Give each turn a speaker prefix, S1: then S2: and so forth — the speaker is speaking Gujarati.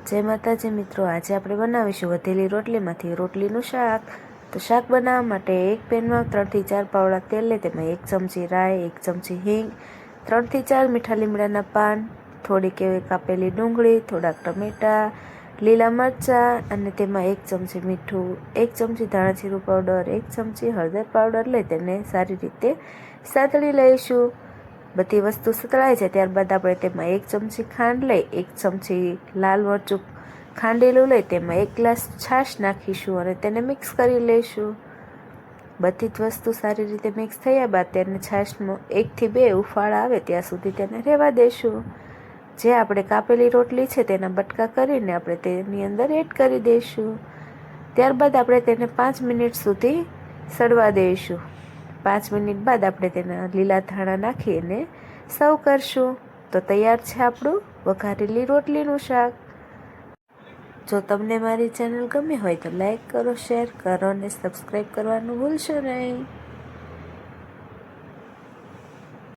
S1: જય માતાજી મિત્રો, આજે આપણે બનાવીશું વધેલી રોટલીમાંથી રોટલીનું શાક। તો શાક બનાવવા માટે એક પેનમાં 3 થી 4 પાવડા તેલ લઈ તેમાં 1 ચમચી રાઈ, 1 ચમચી હિંગ, 3 થી 4 મીઠા લીમડાના પાન, થોડીક એવી કાપેલી ડુંગળી, થોડાક ટમેટાં, લીલા મરચાં અને તેમાં 1 ચમચી મીઠું, 1 ચમચી ધાણા જીરું પાવડર, 1 ચમચી હળદર પાવડર લઈ તેને સારી રીતે સાતળી લઈશું। બધી વસ્તુ સતળાઈ જાય ત્યારબાદ આપણે તેમાં 1 ચમચી ખાંડ લઈ, 1 ચમચી લાલ મરચું ખાંડેલું લઈ તેમાં 1 ગ્લાસ છાશ નાખીશું અને તેને મિક્સ કરી લઈશું। બધી જ વસ્તુ સારી રીતે મિક્સ થયા બાદ તેને છાશનો 1 થી 2 ઉફાળ આવે ત્યાં સુધી તેને રહેવા દઈશું। જે આપણે કાપેલી રોટલી છે તેના બટકા કરીને આપણે તેની અંદર એડ કરી દઈશું। ત્યારબાદ આપણે તેને 5 મિનિટ સુધી સડવા દઈશું। 5 મિનિટ બાદ આપણે તેના લીલા ધાણા નાખી અને સર્વ કરશું। તો તૈયાર છે આપણું વઘારેલી રોટલીનું શાક। જો તમને મારી ચેનલ ગમી હોય તો લાઈક કરો, શેર કરો અને સબસ્ક્રાઈબ કરવાનું ભૂલશો નહીં।